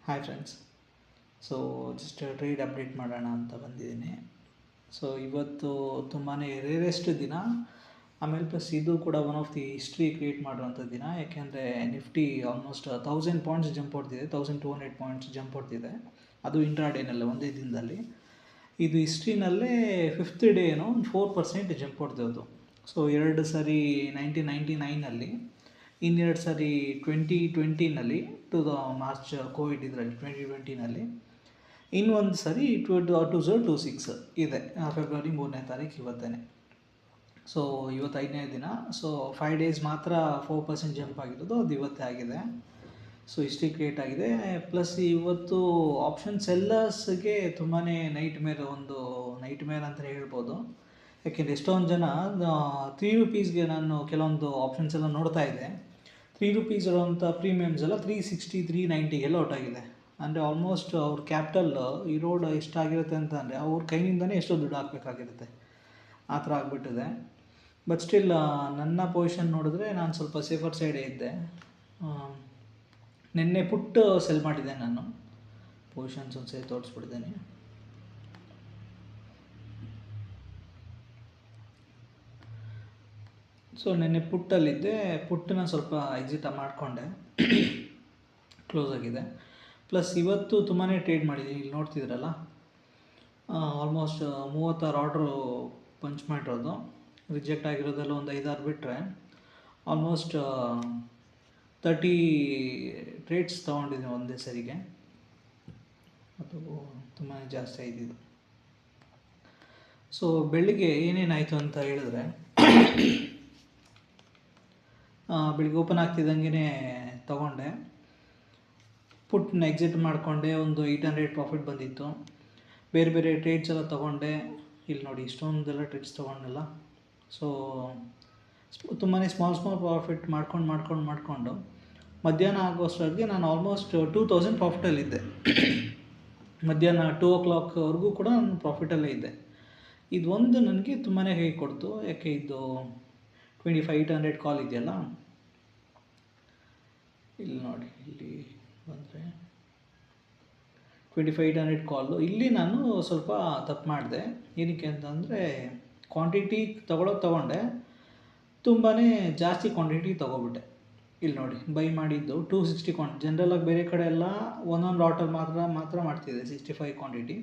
Hi friends. So just trade update ಮಾಡೋಣ ಅಂತ ಬಂದಿದ್ದೀನಿ. ಸೊ ಇವತ್ತು ತುಂಬಾ ರೇರೆಸ್ಟ್ ದಿನ, ಆಮೇಲೆ ಪ್ಲಸ್ ಇದು ಕೂಡ one of the history create ಮಾಡುವಂಥ ದಿನ. ಯಾಕೆಂದರೆ ನಿಫ್ಟಿ ಆಲ್ಮೋಸ್ಟ್ 1000 ಪಾಯಿಂಟ್ಸ್ ಜಂಪ್ ಹೊಡ್ತಿದೆ, 1200 ಪಾಯಿಂಟ್ಸ್ ಜಂಪ್ ಹೊಡ್ತಿದೆ. ಅದು ಇಂಟ್ರಾಡೇನಲ್ಲೇ ಒಂದೇ ದಿನದಲ್ಲಿ. ಇದು ಹಿಸ್ಟ್ರಿನಲ್ಲೇ 5th ಡೇ ಏನೋ ಒಂದು 4% ಜಂಪ್ ಹೊಡ್ತಿರೋದು. ಸೊ 2 ಸರಿ 1999ನಲ್ಲಿ, ಇನ್ನೆರಡು ಸರಿ 2020ನಲ್ಲಿ, ಮಾರ್ಚ್ ಕೋವಿಡ್ ಇದರಲ್ಲಿ 2020ನಲ್ಲಿ, ಇನ್ನೊಂದು ಸರಿ 2026 ಇದೆ, ಫೆಬ್ರವರಿ 3ನೇ ತಾರೀಕು ಇವತ್ತೇ. ಸೊ ಇವತ್ತು 5ನೇ ದಿನ. ಸೊ 5 ಡೇಸ್ ಮಾತ್ರ 4% ಜಂಪ್ ಆಗಿರೋದು, ಅದು ಇವತ್ತೇ ಆಗಿದೆ. ಸೊ ಹಿಸ್ಟ್ರಿ ಕ್ರಿಯೇಟ್ ಆಗಿದೆ. ಪ್ಲಸ್ ಇವತ್ತು ಆಪ್ಷನ್ ಸೆಲ್ಲರ್ಸ್ಗೆ ತುಂಬಾ ನೈಟ್ ಮೇರ್ ಅಂತ ಹೇಳ್ಬೋದು. ಯಾಕೆಂದರೆ ಎಷ್ಟೊಂದು ಜನ 3 ರೂಪೀಸ್ಗೆ ನಾನು ಕೆಲವೊಂದು ಆಪ್ಷನ್ಸ್ ಎಲ್ಲ ನೋಡ್ತಾ ಇದ್ದೆ. 3 ರೂಪೀಸ್ ಇರೋವಂಥ ಪ್ರೀಮಿಯಮ್ಸ್ ಎಲ್ಲ 360 390ಗೆಲ್ಲ ಔಟ್ ಆಗಿದೆ. ಅಂದರೆ ಆಲ್ಮೋಸ್ಟ್ ಅವ್ರ ಕ್ಯಾಪಿಟಲ್ ಇರೋಡ್ ಎಷ್ಟಾಗಿರುತ್ತೆ ಅಂತ ಅಂದರೆ ಅವ್ರ ಕೈನಿಂದನೇ ಎಷ್ಟೋ ದುಡ್ಡು ಹಾಕಬೇಕಾಗಿರುತ್ತೆ, ಆ ಥರ ಆಗಿಬಿಟ್ಟಿದೆ. ಬಟ್ ಸ್ಟಿಲ್ ನನ್ನ ಪೊಸಿಷನ್ ನೋಡಿದ್ರೆ ನಾನು ಸ್ವಲ್ಪ ಸೇಫರ್ ಸೈಡೇ ಇದ್ದೆ. ನಿನ್ನೆ ಪುಟ್ಟು ಸೆಲ್ ಮಾಡಿದ್ದೆ ನಾನು. ಪೊಸಿಷನ್ಸ್ ಒಂದು ಸರಿ ತೋರಿಸ್ಬಿಡ್ತೇನೆ. ಸೊ ನಿನ್ನೆ ಪುಟ್ಟಲ್ಲಿದ್ದೆ, ಪುಟ್ಟನ್ನ ಸ್ವಲ್ಪ ಎಕ್ಸಿಟ್ ಮಾಡಿಕೊಂಡೆ, ಕ್ಲೋಸ್ ಆಗಿದೆ. ಪ್ಲಸ್ ಇವತ್ತು ತುಂಬಾ ಟ್ರೇಡ್ ಮಾಡಿದ್ದೀನಿ. ಇಲ್ಲಿ ನೋಡ್ತಿದ್ರಲ್ಲ, ಆಲ್ಮೋಸ್ಟ್ 36 ಆರ್ಡ್ರು ಪಂಚ್ ಮಾಡಿರೋದು. ರಿಜೆಕ್ಟ್ ಆಗಿರೋದೆಲ್ಲ ಒಂದು 5-6 ಬಿಟ್ಟರೆ ಆಲ್ಮೋಸ್ಟ್ 30 ಟ್ರೇಡ್ಸ್ ತೊಗೊಂಡಿದ್ದೀನಿ ಒಂದೇ ಸರಿಗೆ. ಅದು ತುಂಬಾ ಜಾಸ್ತಿ ಆಯ್ತಿದ್ದು. ಸೊ ಬೆಳಿಗ್ಗೆ ಏನೇನಾಯಿತು ಅಂತ ಹೇಳಿದ್ರೆ, ಬೆಳಿಗ್ಗೆ ಓಪನ್ ಆಗ್ತಿದ್ದಂಗೆ ತೊಗೊಂಡೆ, ಪುಟ್ನ ಎಕ್ಸಿಟ್ ಮಾಡಿಕೊಂಡೆ. ಒಂದು 800 ಪ್ರಾಫಿಟ್ ಬಂದಿತ್ತು. ಬೇರೆ ಬೇರೆ ಟ್ರೇಡ್ಸ್ ಎಲ್ಲ ತೊಗೊಂಡೆ. ಇಲ್ಲಿ ನೋಡಿ, ಇಷ್ಟೊಂದೆಲ್ಲ ಟ್ರೇಡ್ಸ್ ತೊಗೊಂಡಲ್ಲ. ಸೊ ತುಂಬಾ ಸ್ಮಾಲ್ ಪ್ರಾಫಿಟ್ ಮಾಡ್ಕೊಂಡು ಮಧ್ಯಾಹ್ನ ಆಗೋಷ್ಟೊತ್ತಿಗೆ ನಾನು ಆಲ್ಮೋಸ್ಟ್ 2000 ಪ್ರಾಫಿಟಲ್ಲಿದ್ದೆ. ಮಧ್ಯಾಹ್ನ 2 o'clockವರೆಗೂ ಕೂಡ ನಾನು ಪ್ರಾಫಿಟಲ್ಲೇ ಇದ್ದೆ. ಇದೊಂದು ನನಗೆ ತುಂಬಾ ಕೈ ಕೊಡ್ತು. ಯಾಕೆ, ಇದು 2500 ಕಾಲ್ ಇದೆಯಲ್ಲ, ಇಲ್ಲಿ ನೋಡಿ, ಇಲ್ಲಿ ಬಂದರೆ 2500 ಕಾಲು. ಇಲ್ಲಿ ನಾನು ಸ್ವಲ್ಪ ತಪ್ಪು ಮಾಡಿದೆ. ಏನಕ್ಕೆ ಅಂತಂದರೆ, ಕ್ವಾಂಟಿಟಿ ತೊಗೊಂಡೆ, ತುಂಬಾ ಜಾಸ್ತಿ ಕ್ವಾಂಟಿಟಿ ತೊಗೊಬಿಟ್ಟೆ. ಇಲ್ಲಿ ನೋಡಿ, ಬೈ ಮಾಡಿದ್ದು 260 ಕ್ವಾಂಟಿಟಿ. ಜನರಲಾಗಿ ಬೇರೆ ಕಡೆ ಎಲ್ಲ ಒಂದೊಂದು ಲಾಟಲ್ಲಿ ಮಾತ್ರ ಮಾಡ್ತಿದೆ 65 ಕ್ವಾಂಟಿಟಿ.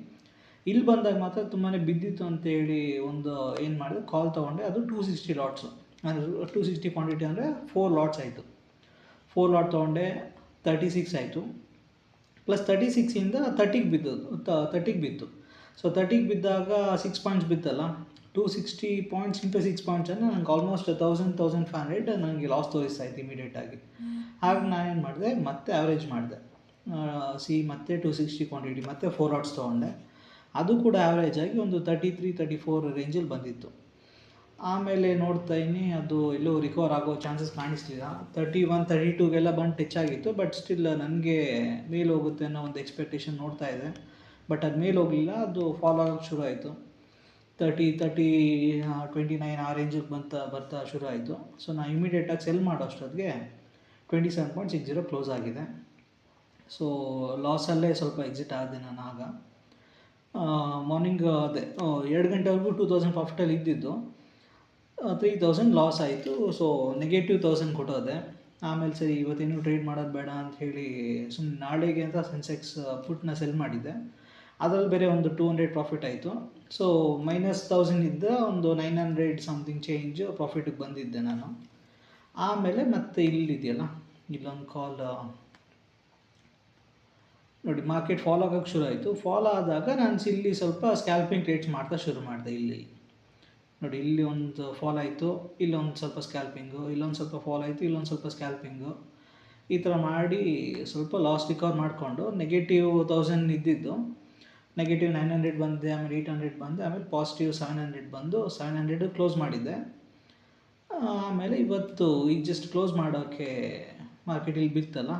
ಇಲ್ಲಿ ಬಂದಾಗ ಮಾತ್ರ ತುಂಬಾ ಬಿದ್ದಿತ್ತು ಅಂತೇಳಿ ಒಂದು ಏನು ಮಾಡಿದೆ, ಕಾಲ್ ತೊಗೊಂಡೆ. ಅದು 260 ಲಾಟ್ಸು. ಅಂದರೆ 260 ಕ್ವಾಂಟಿಟಿ ಅಂದರೆ 4 ಲಾಟ್ಸ್ ಆಯಿತು. 4 ಲಾಟ್ ತೊಗೊಂಡೆ, 36 ಆಯಿತು. ಪ್ಲಸ್ 36ಇಂದ 30ಗೆ ಬಿತ್ತು. ಸೊ 30ಗೆ ಬಿದ್ದಾಗ 6 ಪಾಯಿಂಟ್ಸ್ ಬಿತ್ತಲ್ಲ, 260 ಪಾಯಿಂಟ್ಸ್ ಇಂಟು 6 ಪಾಯಿಂಟ್ಸ್ ಅಂದರೆ ನನಗೆ ಆಲ್ಮೋಸ್ಟ್ 1500 ನನಗೆ ಲಾಸ್ ತೋರಿಸ್ತಾಯಿತ್ತು ಇಮಿಡಿಯೇಟಾಗಿ. ಹಾಗೆ ನಾನೇನು ಮಾಡಿದೆ, ಮತ್ತೆ ಆ್ಯಾವ್ರೇಜ್ ಮಾಡಿದೆ. ಮತ್ತೆ 260 ಕ್ವಾಂಟಿಟಿ ಮತ್ತೆ 4 ಲಾಟ್ಸ್ ತೊಗೊಂಡೆ. ಅದು ಕೂಡ ಆ್ಯಾವ್ರೇಜ್ ಆಗಿ ಒಂದು 33-34 ರೇಂಜಲ್ಲಿ ಬಂದಿತ್ತು. ಆಮೇಲೆ ನೋಡ್ತಾ ಇದ್ದೀನಿ, ಅದು ಎಲ್ಲೋ ರಿಕವರ್ ಆಗೋ ಚಾನ್ಸಸ್ ಕಾಣಿಸ್ಲಿಲ್ಲ. 31-32ಗೆಲ್ಲ ಬಂದು ಟಚ್ ಆಗಿತ್ತು. ಬಟ್ ಸ್ಟಿಲ್ ನನಗೆ ಮೇಲೆ ಹೋಗುತ್ತೆ ಅನ್ನೋ ಒಂದು ಎಕ್ಸ್ಪೆಕ್ಟೇಷನ್ ನೋಡ್ತಾ ಇದೆ. ಬಟ್ ಅದು ಮೇಲೆ ಹೋಗಲಿಲ್ಲ, ಅದು ಫಾಲೋ ಆಗೋಕ್ಕೆ ಶುರು ಆಯಿತು. 29 ಆ ರೇಂಜಿಗೆ ಬರ್ತಾ ಶುರು ಆಯಿತು. ಸೊ ನಾನು ಇಮಿಡಿಯೇಟಾಗಿ ಸೆಲ್ ಮಾಡೋ ಅಷ್ಟೊತ್ತಿಗೆ 27.60 ಕ್ಲೋಸ್ ಆಗಿದೆ. ಸೊ ಲಾಸಲ್ಲೇ ಸ್ವಲ್ಪ ಎಕ್ಸಿಟ್ ಆದೆ ನಾನು ಆಗ. ಮಾರ್ನಿಂಗ್ ಅದೇ 2 ಗಂಟೆವರೆಗೂ 2000 ಪ್ರಾಫಿಟಲ್ಲಿ ಇದ್ದಿದ್ದು, 3000 ಲಾಸ್ ಆಯಿತು. ಸೊ -1000 ಕೊಟ್ಟೋದೆ. ಆಮೇಲೆ ಸರಿ, ಇವತ್ತೇನು ಟ್ರೇಡ್ ಮಾಡೋದು ಬೇಡ ಅಂತ ಹೇಳಿ ಸುಮ್ಮನೆ ನಾಳೆಗೆ ಅಂತ ಸೆನ್ಸೆಕ್ಸ್ ಪುಟ್ನ ಸೆಲ್ ಮಾಡಿದ್ದೆ. ಅದರಲ್ಲಿ ಬೇರೆ ಒಂದು 200 ಪ್ರಾಫಿಟ್ ಆಯಿತು. ಸೊ -1000 ಇದ್ದ ಒಂದು 900 ಸಮಥಿಂಗ್ ಚೇಂಜ್ ಪ್ರಾಫಿಟಿಗೆ ಬಂದಿದ್ದೆ ನಾನು. ಆಮೇಲೆ ಮತ್ತೆ ಇಲ್ಲಿದೆಯಲ್ಲ, ಇಲ್ಲೊಂದು ಕಾಲ್ ನೋಡಿ, ಮಾರ್ಕೆಟ್ ಫಾಲೋ ಆಗೋಕ್ಕೆ ಶುರು ಆಯಿತು. ಫಾಲೋ ಆದಾಗ ನಾನು ಇಲ್ಲಿ ಸ್ವಲ್ಪ ಸ್ಕ್ಯಾಲ್ಪಿಂಗ್ ಟ್ರೇಡ್ಸ್ ಮಾಡ್ತಾ ಶುರು ಮಾಡಿದೆ. ಇಲ್ಲಿ ನೋಡಿ, ಇಲ್ಲಿ ಒಂದು ಫಾಲ್ ಆಯಿತು, ಇಲ್ಲೊಂದು ಸ್ವಲ್ಪ ಸ್ಕ್ಯಾಲ್ಪಿಂಗು, ಇಲ್ಲೊಂದು ಸ್ವಲ್ಪ ಫಾಲ್ ಆಯಿತು, ಇಲ್ಲೊಂದು ಸ್ವಲ್ಪ ಸ್ಕ್ಯಾಲ್ಪಿಂಗು. ಈ ಥರ ಮಾಡಿ ಸ್ವಲ್ಪ ಲಾಸ್ ರಿಕವರ್ ಮಾಡಿಕೊಂಡು -1000 ಇದ್ದಿದ್ದು -900 ಬಂದೆ. ಆಮೇಲೆ 800 ಬಂದೆ. ಆಮೇಲೆ +700 ಬಂದು 700 ಕ್ಲೋಸ್ ಮಾಡಿದ್ದೆ. ಆಮೇಲೆ ಇವತ್ತು ಈಗ ಜಸ್ಟ್ ಕ್ಲೋಸ್ ಮಾಡೋಕ್ಕೆ ಮಾರ್ಕೆಟ್ ಇಲ್ಲಿ ಬಿತ್ತಲ್ಲ,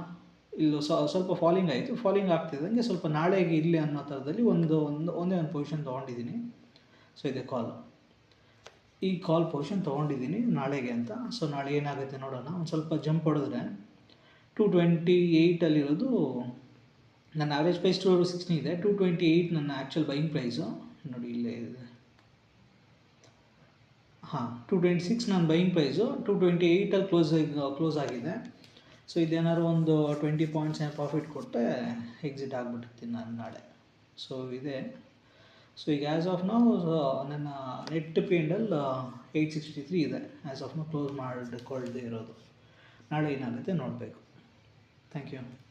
ಇಲ್ಲೂ ಸ್ವಲ್ಪ ಫಾಲಿಂಗ್ ಆಯಿತು. ಫಾಲಿಂಗ್ ಆಗ್ತಿದ್ದಂಗೆ ಸ್ವಲ್ಪ ನಾಳೆಗೆ ಇಲ್ಲಿ ಅನ್ನೋ ಥರದಲ್ಲಿ ಒಂದೇ ಒಂದು ಪೊಸಿಷನ್ ತೊಗೊಂಡಿದ್ದೀನಿ. ಸೊ ಇದೆ ಕಾಲ್, ಈ ಕಾಲ್ ಪೊಸಿಷನ್ ತೊಗೊಂಡಿದ್ದೀನಿ ನಾಳೆಗೆ ಅಂತ. ಸೊ ನಾಳೆ ಏನಾಗುತ್ತೆ ನೋಡೋಣ. ಒಂದು ಸ್ವಲ್ಪ ಜಂಪ್ ಹೊಡೆದ್ರೆ 228ಅಲ್ಲಿರೋದು ನನ್ನ ಆವ್ರೇಜ್ ಪ್ರೈಸ್ 260 ಇದೆ. 228 ನನ್ನ ಆ್ಯಕ್ಚುಯಲ್ ಬೈಯಿಂಗ್ ಪ್ರೈಸು. ನೋಡಿ ಇಲ್ಲೇ ಇದೆ. ಹಾಂ, 226 ನನ್ನ ಬೈಯಿಂಗ್ ಪ್ರೈಸು. 228ಅಲ್ಲಿ ಕ್ಲೋಸ್ ಆಗಿದೆ. ಸೊ ಇದೇನಾದ್ರು ಒಂದು 20 ಪಾಯಿಂಟ್ಸ್ ಏನು ಪ್ರಾಫಿಟ್ ಕೊಟ್ಟರೆ ಎಕ್ಸಿಟ್ ಆಗಿಬಿಟ್ಟಿರ್ತೀನಿ ನಾನು ನಾಳೆ. ಸೊ ಇದೆ. ಸೊ ಈಗ ಆ್ಯಸ್ ಆಫ್ ನಾವು ನನ್ನ ನೆಟ್ ಪಿ ಎಂಡ್ ಎಲ್ 863 ಇದೆ ಆ್ಯಸ್ ಆಫ್ ನಾವು ಕ್ಲೋಸ್ ಮಾಡಿಕೊಳ್ಳದೆ ಇರೋದು. ನಾಳೆ ಏನಾಗುತ್ತೆ ನೋಡಬೇಕು. Thank you.